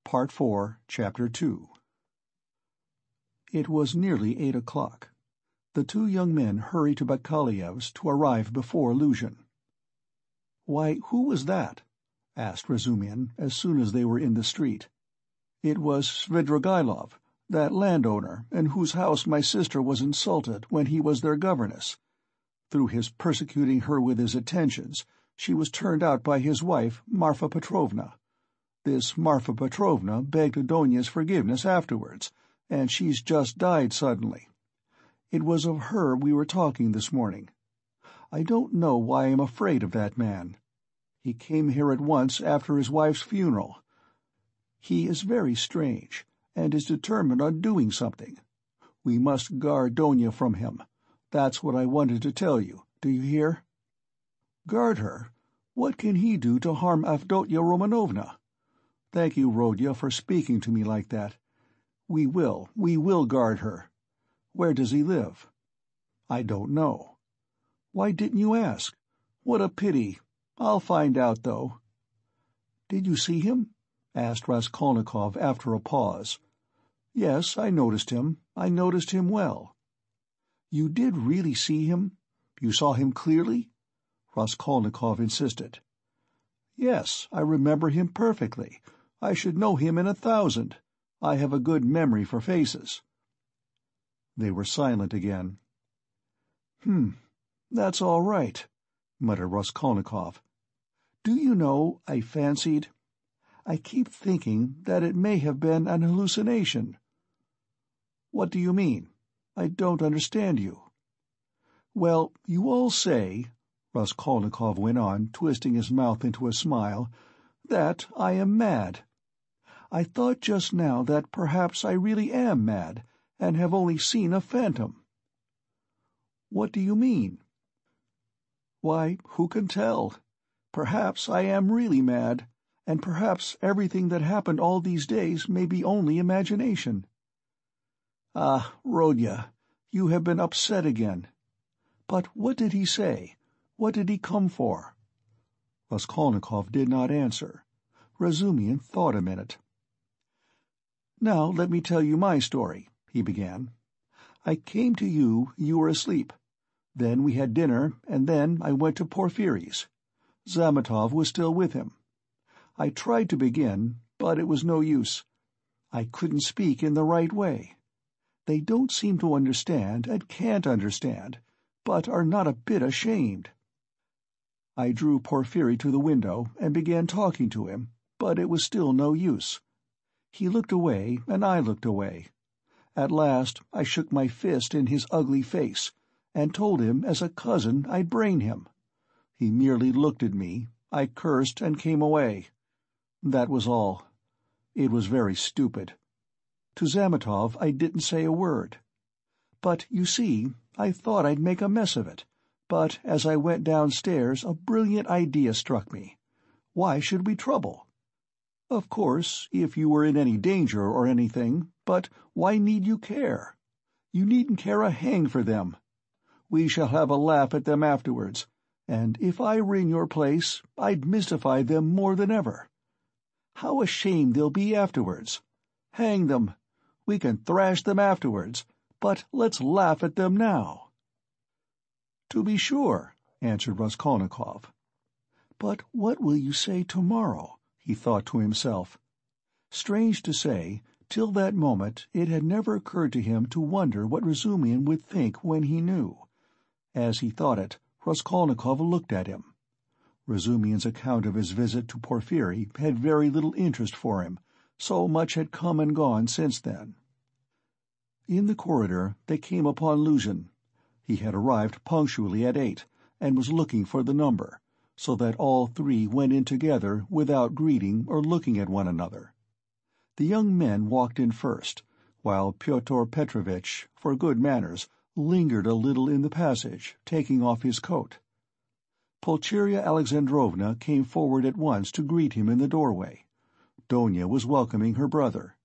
Part 4, Chapter 2. It was nearly 8 o'clock. The two young men hurried to Bakaliev's to arrive before Luzhin. "Why, who was that?" asked Razumihin as soon as they were in the street. "It was Svidrigailov, that landowner in whose house my sister was insulted when he was their governess. Through his persecuting her with his attentions, she was turned out by his wife, Marfa Petrovna. This Marfa Petrovna begged Adonia's forgiveness afterwards, and she's just died suddenly. It was of her we were talking this morning. I don't know why I'm afraid of that man. He came here at once after his wife's funeral. He is very strange, and is determined on doing something. We must guard Donia from him. That's what I wanted to tell you, do you hear?" "Guard her? What can he do to harm Avdotya Romanovna? Thank you, Rodya, for speaking to me like that. We will guard her. Where does he live?" "I don't know." "Why didn't you ask? What a pity. I'll find out, though." "Did you see him?" asked Raskolnikov after a pause. "Yes, I noticed him. I noticed him well." "You did really see him? You saw him clearly?" Raskolnikov insisted. "Yes, I remember him perfectly. I should know him in 1,000. I have a good memory for faces." They were silent again. That's all right," muttered Raskolnikov. "Do you know, I keep thinking that it may have been an hallucination." "What do you mean? I don't understand you." "Well, you all say," Raskolnikov went on, twisting his mouth into a smile, "that I am mad. I thought just now that perhaps I really am mad, and have only seen a phantom." "What do you mean?" "Why, who can tell? Perhaps I am really mad, and perhaps everything that happened all these days may be only imagination." "Ah, Rodya, you have been upset again. But what did he say? What did he come for?" Raskolnikov did not answer. Razumihin thought a minute. "Now let me tell you my story," he began. "I came to you, you were asleep. Then we had dinner, and then I went to Porfiry's. Zametov was still with him. I tried to begin, but it was no use. I couldn't speak in the right way. They don't seem to understand and can't understand, but are not a bit ashamed. I drew Porfiry to the window and began talking to him, but it was still no use. He looked away, and I looked away. At last I shook my fist in his ugly face, and told him as a cousin I'd brain him. He merely looked at me, I cursed and came away. That was all. It was very stupid. To Zametov I didn't say a word. But, you see, I thought I'd make a mess of it, but as I went downstairs a brilliant idea struck me. Why should we trouble? Of course, if you were in any danger or anything, but why need you care? You needn't care a hang for them. We shall have a laugh at them afterwards, and if I were in your place, I'd mystify them more than ever. How ashamed they'll be afterwards! Hang them! We can thrash them afterwards, but let's laugh at them now." "To be sure," answered Raskolnikov. "But what will you say tomorrow?" he thought to himself. Strange to say, till that moment it had never occurred to him to wonder what Razumihin would think when he knew. As he thought it, Raskolnikov looked at him. Razumihin's account of his visit to Porfiry had very little interest for him, so much had come and gone since then. In the corridor they came upon Luzhin. He had arrived punctually at 8, and was looking for the number, so that all three went in together without greeting or looking at one another. The young men walked in first, while Pyotr Petrovitch, for good manners, lingered a little in the passage, taking off his coat. Pulcheria Alexandrovna came forward at once to greet him in the doorway. Donia was welcoming her brother.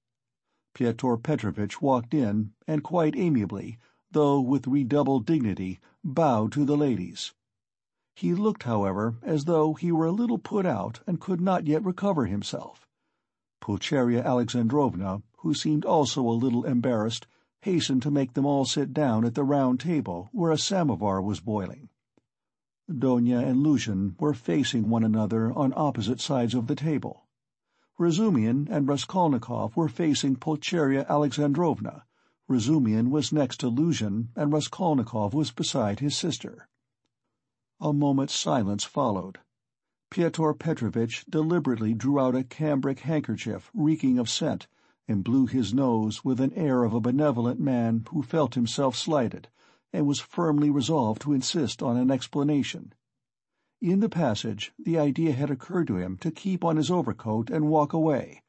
Pyotr Petrovitch walked in, and quite amiably, though with redoubled dignity, bowed to the ladies. He looked, however, as though he were a little put out and could not yet recover himself. Pulcheria Alexandrovna, who seemed also a little embarrassed, hastened to make them all sit down at the round table where a samovar was boiling. Donia and Luzhin were facing one another on opposite sides of the table. Razumihin and Raskolnikov were facing Pulcheria Alexandrovna. Razumihin was next to Luzhin, and Raskolnikov was beside his sister. A moment's silence followed. Pyotr Petrovitch deliberately drew out a cambric handkerchief reeking of scent, and blew his nose with an air of a benevolent man who felt himself slighted, and was firmly resolved to insist on an explanation. In the passage, the idea had occurred to him to keep on his overcoat and walk away,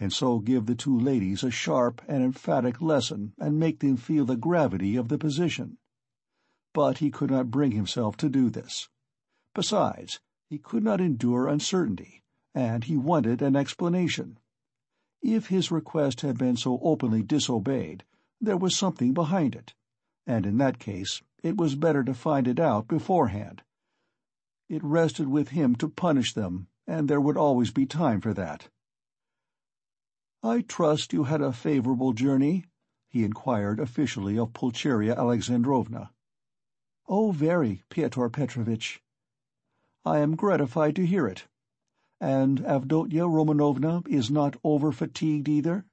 and so give the two ladies a sharp and emphatic lesson and make them feel the gravity of the position. But he could not bring himself to do this. Besides, he could not endure uncertainty, and he wanted an explanation. If his request had been so openly disobeyed, there was something behind it, and in that case it was better to find it out beforehand. It rested with him to punish them, and there would always be time for that. "I trust you had a favorable journey?" he inquired officially of Pulcheria Alexandrovna. "Oh, very, Pyotr Petrovitch." "I am gratified to hear it. And Avdotya Romanovna is not over-fatigued either?"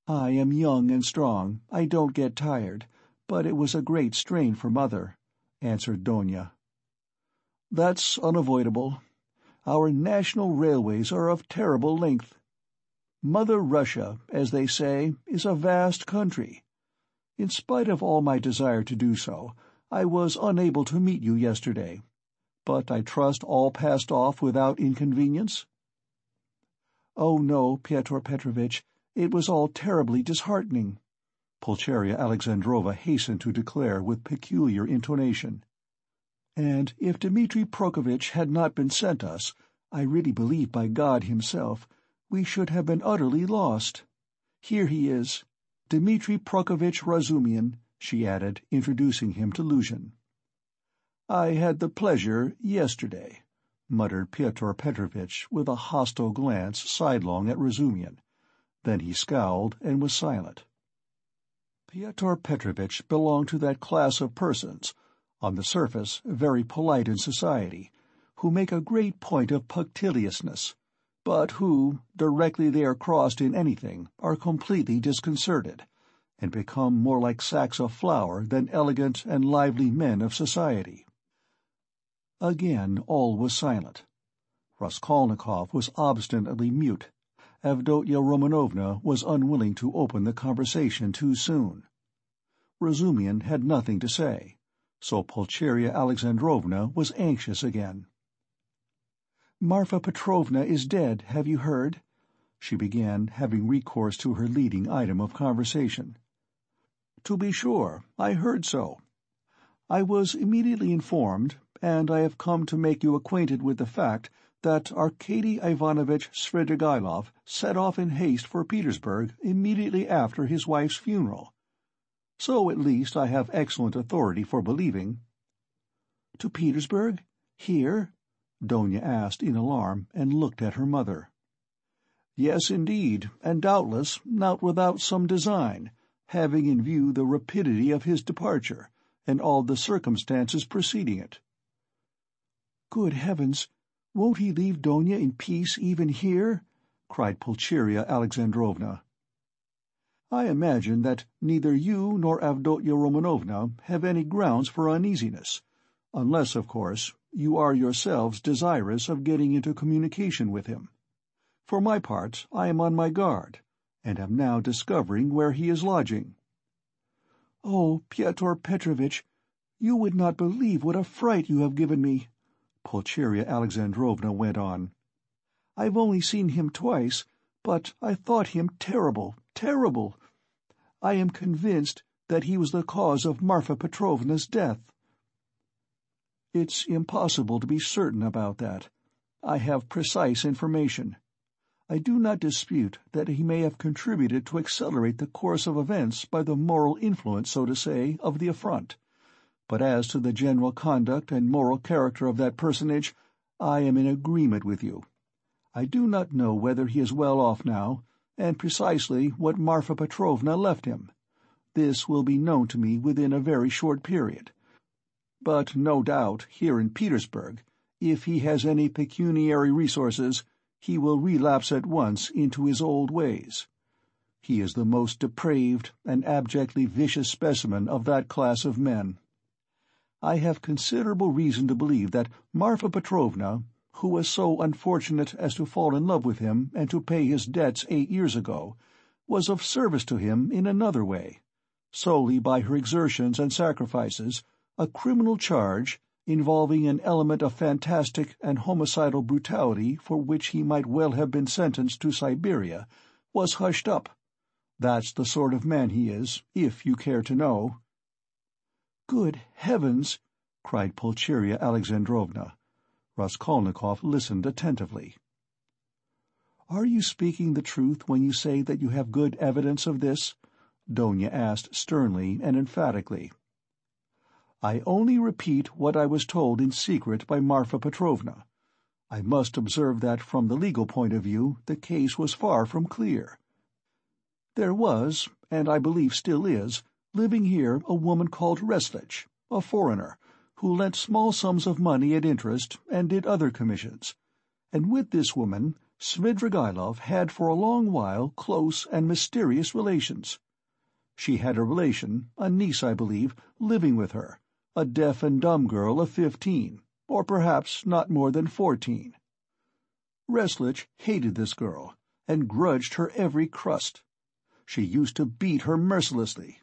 "I am young and strong. I don't get tired, but it was a great strain for Mother," answered Donia. "That's unavoidable. Our national railways are of terrible length. Mother Russia, as they say, is a vast country. In spite of all my desire to do so, I was unable to meet you yesterday. But I trust all passed off without inconvenience?" "Oh no, Pyotr Petrovitch, it was all terribly disheartening," Pulcheria Alexandrova hastened to declare with peculiar intonation. "And if Dmitri Prokofitch had not been sent us, I really believe by God himself, we should have been utterly lost. Here he is, Dmitri Prokofitch Razumihin," she added, introducing him to Luzhin. "I had the pleasure yesterday," muttered Pyotr Petrovitch with a hostile glance sidelong at Razumihin. Then he scowled and was silent. Pyotr Petrovitch belonged to that class of persons, on the surface very polite in society, who make a great point of punctiliousness, but who, directly they are crossed in anything, are completely disconcerted, and become more like sacks of flour than elegant and lively men of society. Again all was silent. Raskolnikov was obstinately mute. Avdotya Romanovna was unwilling to open the conversation too soon. Razumihin had nothing to say, so Pulcheria Alexandrovna was anxious again. "Marfa Petrovna is dead, have you heard?" she began, having recourse to her leading item of conversation. "To be sure, I heard so. I was immediately informed, and I have come to make you acquainted with the fact that Arkady Ivanovitch Svidrigailov set off in haste for Petersburg immediately after his wife's funeral. So at least I have excellent authority for believing." "To Petersburg? Here?" Donia asked in alarm, and looked at her mother. "Yes, indeed, and doubtless not without some design, having in view the rapidity of his departure, and all the circumstances preceding it." "Good heavens! Won't he leave Donia in peace even here?" cried Pulcheria Alexandrovna. "I imagine that neither you nor Avdotya Romanovna have any grounds for uneasiness, unless, of course, you are yourselves desirous of getting into communication with him. For my part, I am on my guard, and am now discovering where he is lodging." "Oh, Pyotr Petrovitch, you would not believe what a fright you have given me," Pulcheria Alexandrovna went on. "I've only seen him twice, but I thought him terrible, terrible. I am convinced that he was the cause of Marfa Petrovna's death." "It's impossible to be certain about that. I have precise information. I do not dispute that he may have contributed to accelerate the course of events by the moral influence, so to say, of the affront. But as to the general conduct and moral character of that personage, I am in agreement with you. I do not know whether he is well off now, and precisely what Marfa Petrovna left him. This will be known to me within a very short period. But no doubt, here in Petersburg, if he has any pecuniary resources, he will relapse at once into his old ways. He is the most depraved and abjectly vicious specimen of that class of men. I have considerable reason to believe that Marfa Petrovna, who was so unfortunate as to fall in love with him and to pay his debts 8 years ago, was of service to him in another way, solely by her exertions and sacrifices. A criminal charge, involving an element of fantastic and homicidal brutality for which he might well have been sentenced to Siberia, was hushed up. That's the sort of man he is, if you care to know." "Good heavens!" cried Pulcheria Alexandrovna. Raskolnikov listened attentively. "Are you speaking the truth when you say that you have good evidence of this?" Donia asked sternly and emphatically. "I only repeat what I was told in secret by Marfa Petrovna. I must observe that from the legal point of view the case was far from clear. There was, and I believe still is, living here a woman called Reslich, a foreigner, who lent small sums of money at interest and did other commissions, and with this woman Svidrigailov had for a long while close and mysterious relations. She had a relation, a niece I believe, living with her, a deaf and dumb girl of 15, or perhaps not more than 14. Reslich hated this girl, and grudged her every crust. She used to beat her mercilessly.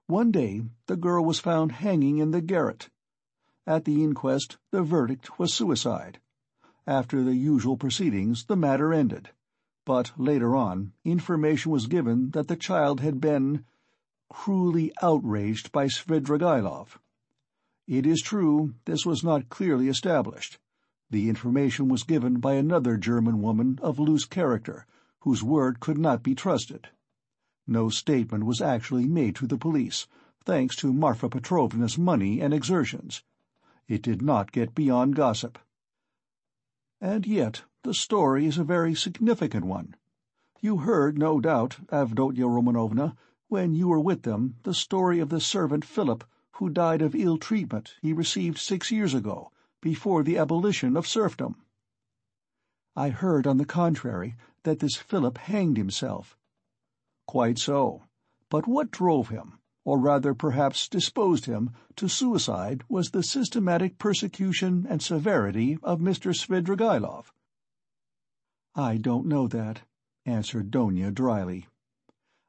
One day the girl was found hanging in the garret. At the inquest the verdict was suicide. After the usual proceedings the matter ended, but later on information was given that the child had been cruelly outraged by Svidrigailov. It is true this was not clearly established. The information was given by another German woman of loose character, whose word could not be trusted. No statement was actually made to the police, thanks to Marfa Petrovna's money and exertions. It did not get beyond gossip. And yet the story is a very significant one. You heard, no doubt, Avdotya Romanovna, when you were with them, the story of the servant Philip, who died of ill treatment he received 6 years ago, before the abolition of serfdom. I heard, on the contrary, that this Philip hanged himself. Quite so. But what drove him, or rather perhaps disposed him, to suicide was the systematic persecution and severity of Mr. Svidrigailov. "I don't know that," answered Donia dryly.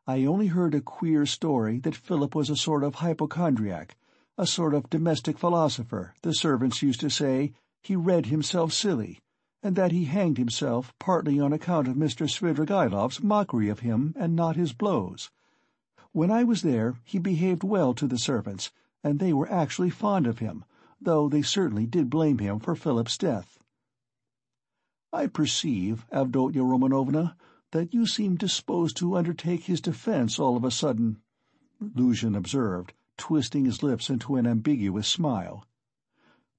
"I only heard a queer story that Philip was a sort of hypochondriac, a sort of domestic philosopher, the servants used to say. He read himself silly, and that he hanged himself partly on account of Mr. Svidrigailov's mockery of him and not his blows. When I was there he behaved well to the servants, and they were actually fond of him, though they certainly did blame him for Philip's death." "I perceive, Avdotya Romanovna, that you seem disposed to undertake his defense all of a sudden," Luzhin observed, twisting his lips into an ambiguous smile.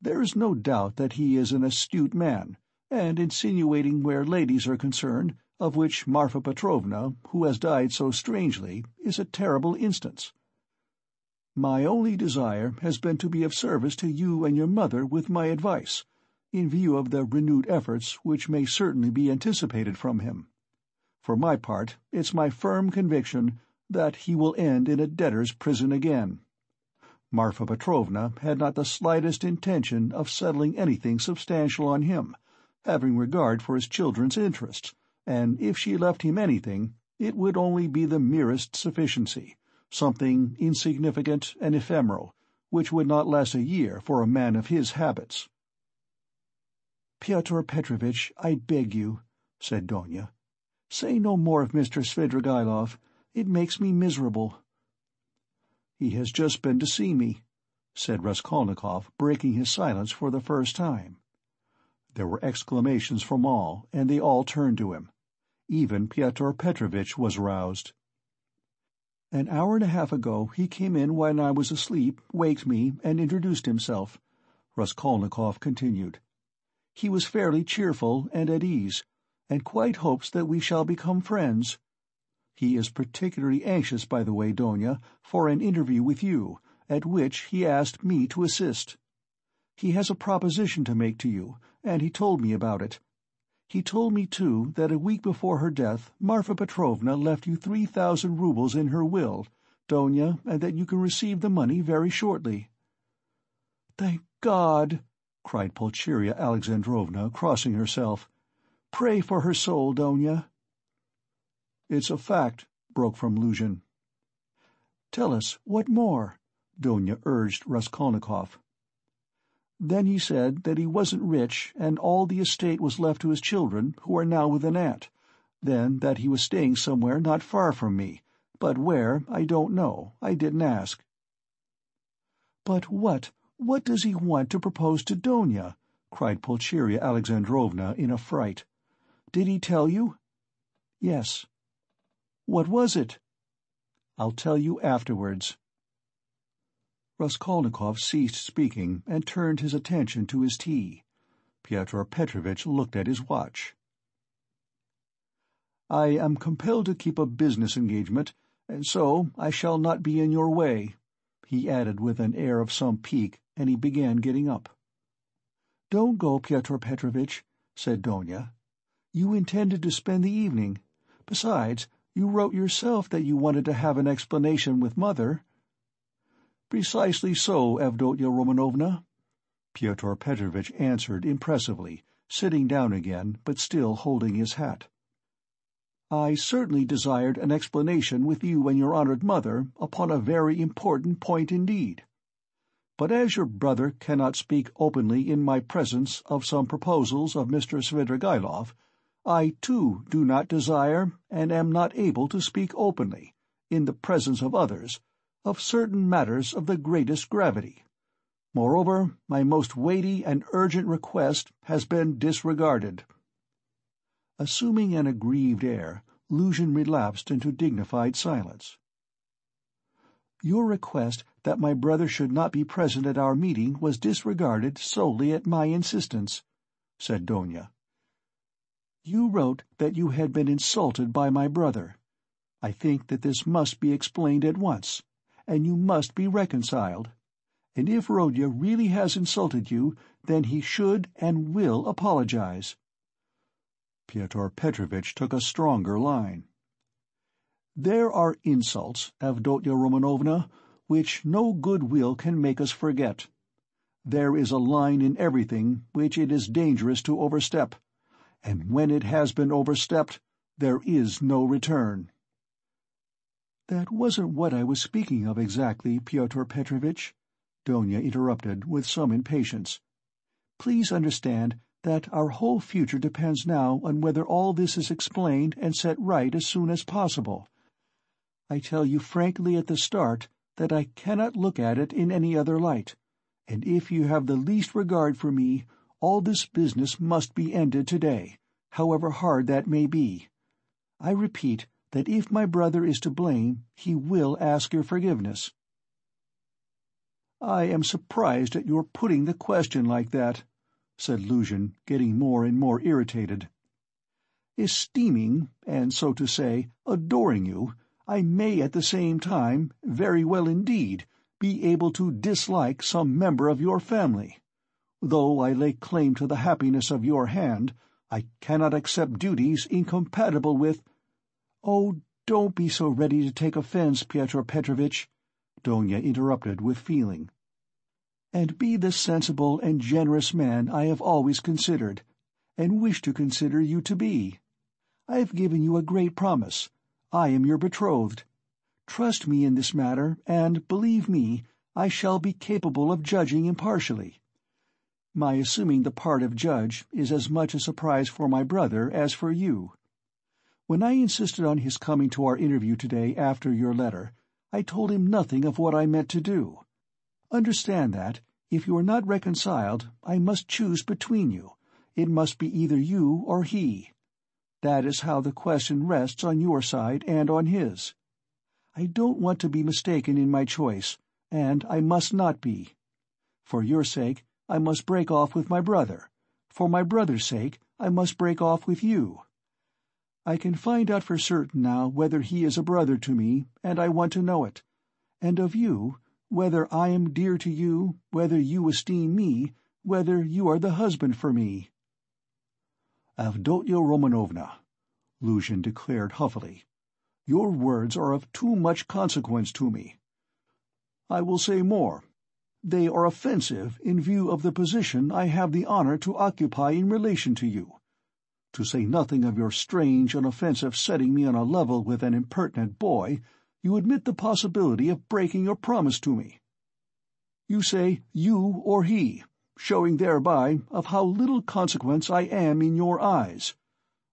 "There is no doubt that he is an astute man, and insinuating where ladies are concerned, of which Marfa Petrovna, who has died so strangely, is a terrible instance. My only desire has been to be of service to you and your mother with my advice, in view of the renewed efforts which may certainly be anticipated from him. For my part, it's my firm conviction that he will end in a debtor's prison again. Marfa Petrovna had not the slightest intention of settling anything substantial on him, having regard for his children's interests, and if she left him anything, it would only be the merest sufficiency, something insignificant and ephemeral, which would not last a year for a man of his habits." "Pyotr Petrovitch, I beg you," said Donia, "say no more of Mr. Svidrigailov. It makes me miserable." "He has just been to see me," said Raskolnikov, breaking his silence for the first time. There were exclamations from all, and they all turned to him. Even Pyotr Petrovitch was roused. "An hour and a half ago he came in when I was asleep, waked me, and introduced himself," Raskolnikov continued. "He was fairly cheerful and at ease. and quite hopes that we shall become friends. He is particularly anxious, by the way, Donia, for an interview with you, at which he asked me to assist. He has a proposition to make to you, and he told me about it. He told me, too, that a week before her death Marfa Petrovna left you 3,000 roubles in her will, Donia, and that you can receive the money very shortly." "Thank God!" cried Pulcheria Alexandrovna, crossing herself. "Pray for her soul, Donia." "It's a fact," broke from Luzhin. "Tell us, what more?" Donia urged Raskolnikov. "Then he said that he wasn't rich, and all the estate was left to his children, who are now with an aunt. Then that he was staying somewhere not far from me, but where, I don't know, I didn't ask." "But what does he want to propose to Donia?" cried Pulcheria Alexandrovna in a fright. "Did he tell you?" "Yes." "What was it?" "I'll tell you afterwards." Raskolnikov ceased speaking and turned his attention to his tea. Pyotr Petrovitch looked at his watch. "I am compelled to keep a business engagement, and so I shall not be in your way," he added with an air of some pique, and he began getting up. "Don't go, Pyotr Petrovitch," said Donia. "You intended to spend the evening. Besides, you wrote yourself that you wanted to have an explanation with Mother." "Precisely so, Avdotya Romanovna," Pyotr Petrovitch answered impressively, sitting down again, but still holding his hat. "I certainly desired an explanation with you and your honoured mother upon a very important point indeed. But as your brother cannot speak openly in my presence of some proposals of Mr. Svidrigaïlov, I, too, do not desire, and am not able to speak openly, in the presence of others, of certain matters of the greatest gravity. Moreover, my most weighty and urgent request has been disregarded." Assuming an aggrieved air, Luzhin relapsed into dignified silence. "Your request that my brother should not be present at our meeting was disregarded solely at my insistence," said Donia. "You wrote that you had been insulted by my brother. I think that this must be explained at once, and you must be reconciled. And if Rodya really has insulted you, then he should and will apologize." Pyotr Petrovitch took a stronger line. "There are insults, Avdotya Romanovna, which no good will can make us forget. There is a line in everything which it is dangerous to overstep, and when it has been overstepped, there is no return." "That wasn't what I was speaking of exactly, Pyotr Petrovitch," Donia interrupted with some impatience. "Please understand that our whole future depends now on whether all this is explained and set right as soon as possible. I tell you frankly at the start that I cannot look at it in any other light, and if you have the least regard for me, all this business must be ended today, however hard that may be. I repeat that if my brother is to blame, he will ask your forgiveness." "I am surprised at your putting the question like that," said Luzhin, getting more and more irritated. "Esteeming, and so to say, adoring you, I may at the same time, very well indeed, be able to dislike some member of your family. Though I lay claim to the happiness of your hand, I cannot accept duties incompatible with—" "Oh, don't be so ready to take offense, Pyotr Petrovitch," Donia interrupted with feeling. "And be the sensible and generous man I have always considered, and wish to consider you to be. I have given you a great promise. I am your betrothed. Trust me in this matter, and, believe me, I shall be capable of judging impartially. My assuming the part of judge is as much a surprise for my brother as for you. When I insisted on his coming to our interview today after your letter, I told him nothing of what I meant to do. Understand that, if you are not reconciled, I must choose between you. It must be either you or he. That is how the question rests on your side and on his. I don't want to be mistaken in my choice, and I must not be. For your sake, I must break off with my brother. For my brother's sake, I must break off with you. I can find out for certain now whether he is a brother to me, and I want to know it. And of you, whether I am dear to you, whether you esteem me, whether you are the husband for me." "Avdotya Romanovna," Luzhin declared huffily, "your words are of too much consequence to me. I will say more. They are offensive in view of the position I have the honor to occupy in relation to you. To say nothing of your strange and offensive setting me on a level with an impertinent boy, you admit the possibility of breaking your promise to me. You say you or he, showing thereby of how little consequence I am in your eyes.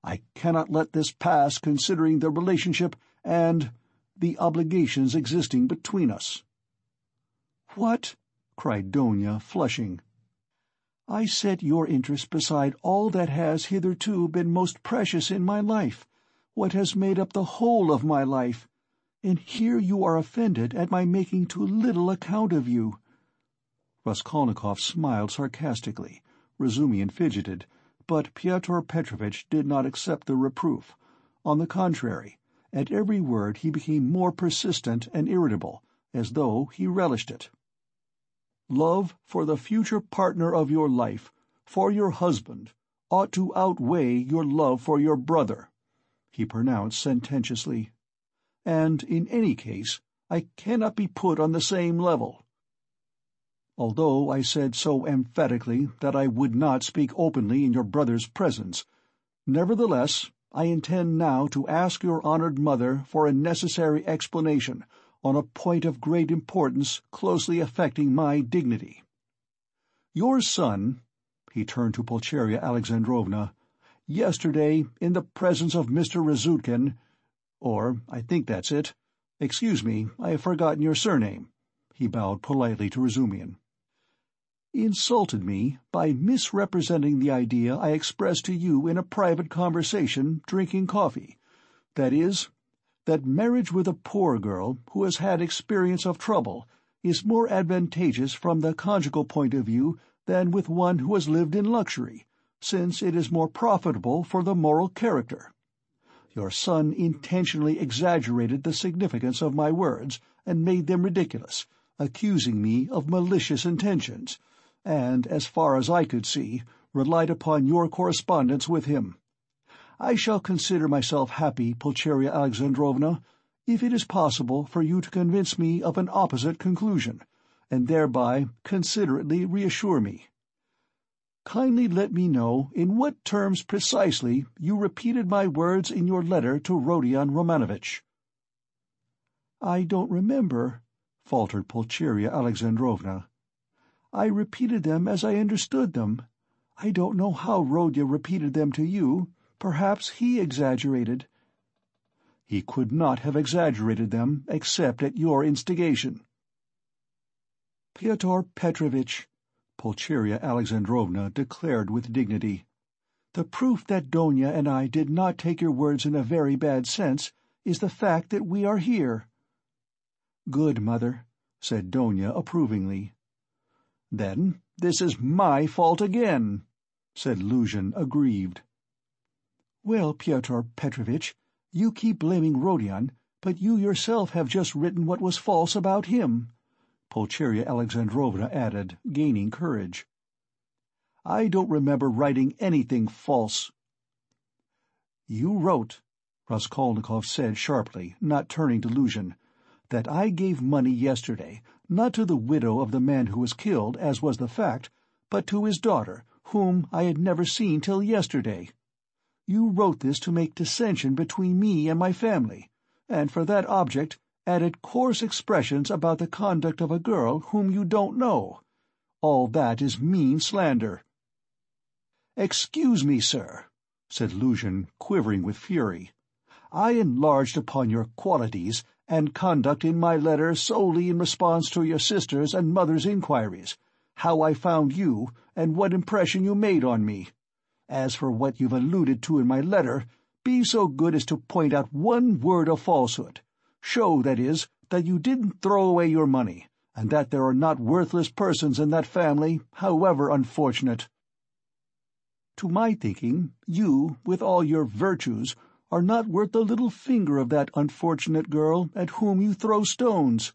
I cannot let this pass considering the relationship and the obligations existing between us." "What?" cried Donia, flushing. "I set your interest beside all that has hitherto been most precious in my life, what has made up the whole of my life, and here you are offended at my making too little account of you." Raskolnikov smiled sarcastically. Razumihin fidgeted, but Pyotr Petrovitch did not accept the reproof. On the contrary, at every word he became more persistent and irritable, as though he relished it. "Love for the future partner of your life, for your husband, ought to outweigh your love for your brother," he pronounced sententiously. "And, in any case, I cannot be put on the same level." Although I said so emphatically that I would not speak openly in your brother's presence, nevertheless I intend now to ask your honored mother for a necessary explanation on a point of great importance closely affecting my dignity. Your son," he turned to Pulcheria Alexandrovna, "yesterday, in the presence of Mr. Razutkin, or I think that's it. Excuse me, I have forgotten your surname," he bowed politely to Razumihin, "insulted me by misrepresenting the idea I expressed to you in a private conversation drinking coffee, that is, that marriage with a poor girl who has had experience of trouble is more advantageous from the conjugal point of view than with one who has lived in luxury, since it is more profitable for the moral character. Your son intentionally exaggerated the significance of my words and made them ridiculous, accusing me of malicious intentions, and, as far as I could see, relied upon your correspondence with him. I shall consider myself happy, Pulcheria Alexandrovna, if it is possible for you to convince me of an opposite conclusion, and thereby considerately reassure me. Kindly let me know in what terms precisely you repeated my words in your letter to Rodion Romanovitch." "I don't remember," faltered Pulcheria Alexandrovna. "I repeated them as I understood them. I don't know how Rodya repeated them to you. Perhaps he exaggerated." "He could not have exaggerated them except at your instigation." "Pyotr Petrovitch," Pulcheria Alexandrovna declared with dignity, "the proof that Donia and I did not take your words in a very bad sense is the fact that we are here." "Good, mother," said Donia approvingly. "Then this is my fault again," said Luzhin, aggrieved. "Well, Pyotr Petrovitch, you keep blaming Rodion, but you yourself have just written what was false about him," Pulcheria Alexandrovna added, gaining courage. "I don't remember writing anything false." "You wrote," Raskolnikov said sharply, not turning to Luzhin, "that I gave money yesterday, not to the widow of the man who was killed, as was the fact, but to his daughter, whom I had never seen till yesterday. You wrote this to make dissension between me and my family, and for that object added coarse expressions about the conduct of a girl whom you don't know. All that is mean slander." "Excuse me, sir," said Luzhin, quivering with fury. "I enlarged upon your qualities and conduct in my letter solely in response to your sister's and mother's inquiries, how I found you, and what impression you made on me. As for what you've alluded to in my letter, be so good as to point out one word of falsehood. Show, that is, that you didn't throw away your money, and that there are not worthless persons in that family, however unfortunate." "To my thinking, you, with all your virtues, are not worth the little finger of that unfortunate girl at whom you throw stones."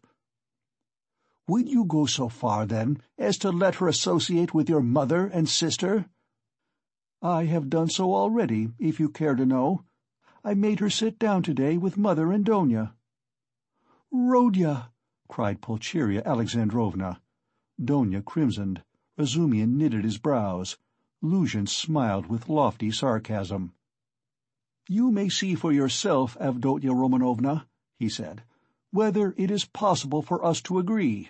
"Would you go so far, then, as to let her associate with your mother and sister?" "I have done so already, if you care to know. I made her sit down today with Mother and Donia." "Rodya!" cried Pulcheria Alexandrovna. Donia crimsoned. Razumihin knitted his brows. Luzhin smiled with lofty sarcasm. "You may see for yourself, Avdotya Romanovna," he said, "whether it is possible for us to agree.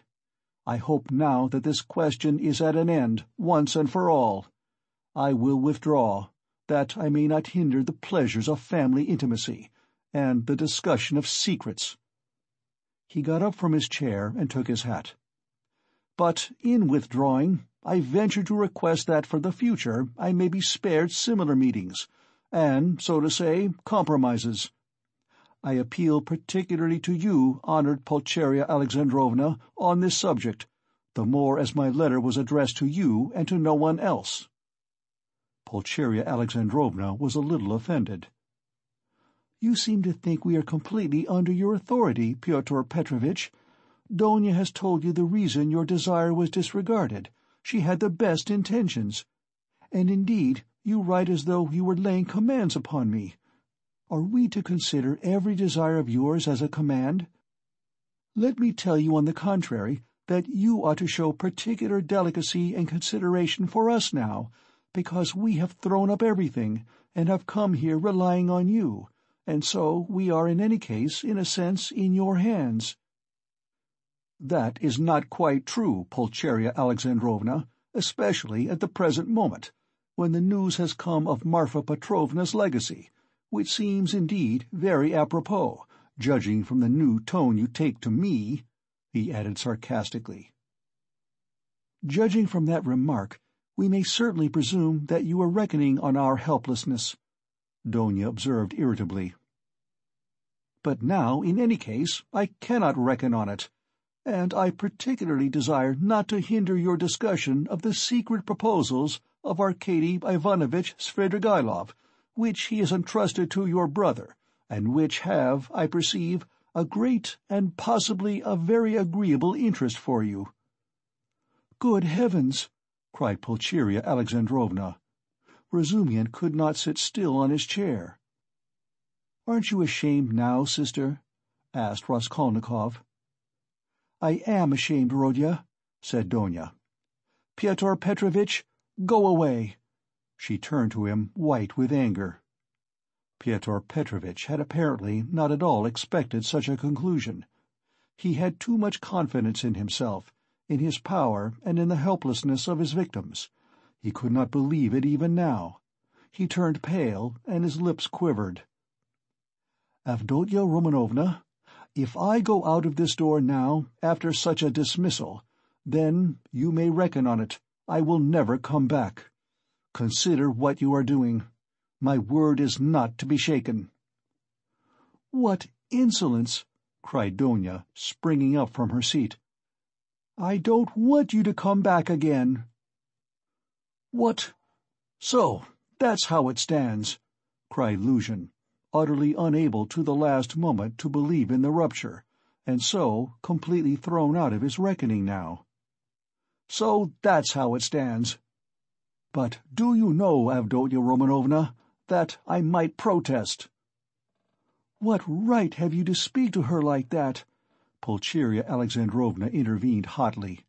I hope now that this question is at an end, once and for all. I will withdraw, that I may not hinder the pleasures of family intimacy, and the discussion of secrets." He got up from his chair and took his hat. "But in withdrawing, I venture to request that for the future I may be spared similar meetings, and, so to say, compromises. I appeal particularly to you, honored Pulcheria Alexandrovna, on this subject, the more as my letter was addressed to you and to no one else." Pulcheria Alexandrovna was a little offended. "You seem to think we are completely under your authority, Pyotr Petrovitch. Donia has told you the reason your desire was disregarded. She had the best intentions. And indeed, you write as though you were laying commands upon me. Are we to consider every desire of yours as a command? Let me tell you, on the contrary, that you ought to show particular delicacy and consideration for us now, because we have thrown up everything, and have come here relying on you, and so we are in any case, in a sense, in your hands." "That is not quite true, Pulcheria Alexandrovna, especially at the present moment, when the news has come of Marfa Petrovna's legacy, which seems, indeed, very apropos, judging from the new tone you take to me," he added sarcastically. "Judging from that remark, we may certainly presume that you are reckoning on our helplessness," Donia observed irritably. "But now, in any case, I cannot reckon on it, and I particularly desire not to hinder your discussion of the secret proposals of Arkady Ivanovitch Svidrigailov, which he has entrusted to your brother, and which have, I perceive, a great and possibly a very agreeable interest for you." "Good heavens!" cried Pulcheria Alexandrovna. Razumihin could not sit still on his chair. "Aren't you ashamed now, sister?" asked Raskolnikov. "I am ashamed, Rodya," said Donia. "Pyotr Petrovitch, go away." She turned to him, white with anger. Pyotr Petrovitch had apparently not at all expected such a conclusion. He had too much confidence in himself, in his power, and in the helplessness of his victims. He could not believe it even now. He turned pale, and his lips quivered. "Avdotya Romanovna, if I go out of this door now, after such a dismissal, then, you may reckon on it, I will never come back. Consider what you are doing. My word is not to be shaken." "What insolence!" cried Donia, springing up from her seat. "I don't want you to come back again." "What? So, that's how it stands!" cried Luzhin, utterly unable to the last moment to believe in the rupture, and so completely thrown out of his reckoning now. "So that's how it stands. But do you know, Avdotya Romanovna, that I might protest." "What right have you to speak to her like that?" Pulcheria Alexandrovna intervened hotly.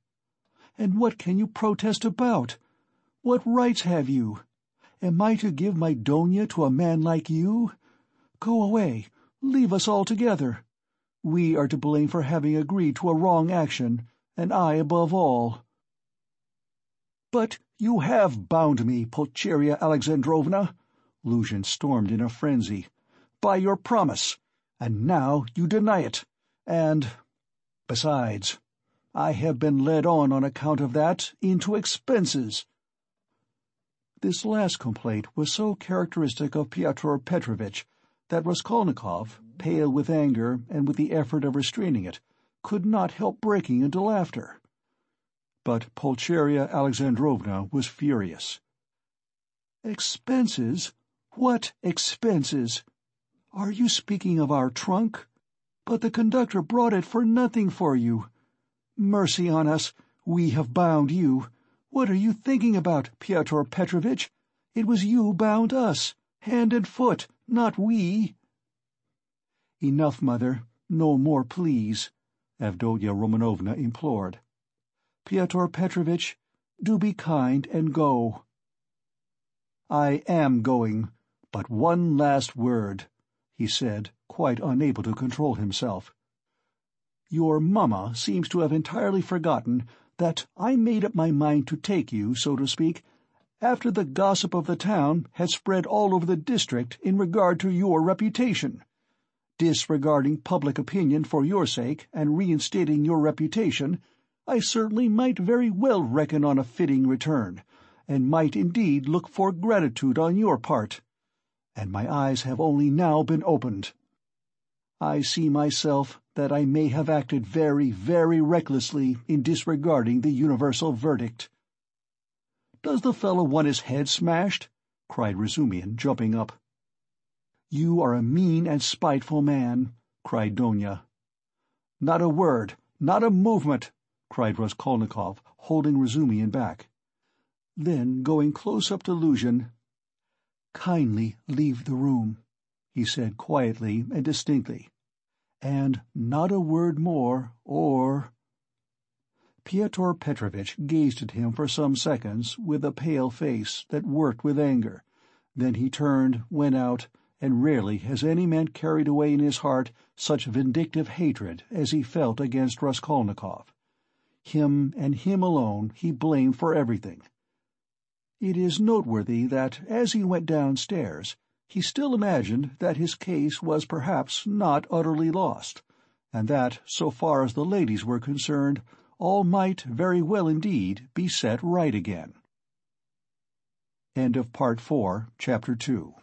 "And what can you protest about? What rights have you? Am I to give my Donia to a man like you? Go away, leave us altogether. We are to blame for having agreed to a wrong action, and I above all." "But you have bound me, Pulcheria Alexandrovna," Luzhin stormed in a frenzy, "by your promise, and now you deny it, and... Besides, I have been led on account of that into expenses." This last complaint was so characteristic of Pyotr Petrovitch that Raskolnikov, pale with anger and with the effort of restraining it, could not help breaking into laughter. But Pulcheria Alexandrovna was furious. "Expenses? What expenses?" Are you speaking of our trunk? But the conductor brought it for nothing for you. Mercy on us, we have bound you. What are you thinking about, Pyotr Petrovitch? It was you bound us, hand and foot, not we." "Enough, mother, no more, please," Avdotya Romanovna implored. "Pyotr Petrovitch, do be kind and go." "I am going, but one last word," he said, quite unable to control himself. "Your mamma seems to have entirely forgotten that I made up my mind to take you, so to speak, after the gossip of the town had spread all over the district in regard to your reputation. Disregarding public opinion for your sake and reinstating your reputation, I certainly might very well reckon on a fitting return, and might indeed look for gratitude on your part. And my eyes have only now been opened. I see myself that I may have acted very, very recklessly in disregarding the universal verdict." "Does the fellow want his head smashed?" cried Razumihin, jumping up. "You are a mean and spiteful man," cried Donia. "Not a word, not a movement!" cried Raskolnikov, holding Razumihin back. Then, going close up to Luzhin, "Kindly leave the room," he said quietly and distinctly. "And not a word more, or—" Pyotr Petrovitch gazed at him for some seconds with a pale face that worked with anger. Then he turned, went out, and rarely has any man carried away in his heart such vindictive hatred as he felt against Raskolnikov. Him and him alone he blamed for everything. It is noteworthy that as he went downstairs he still imagined that his case was perhaps not utterly lost, and that, so far as the ladies were concerned, all might very well indeed be set right again. End of Part 4, Chapter 2.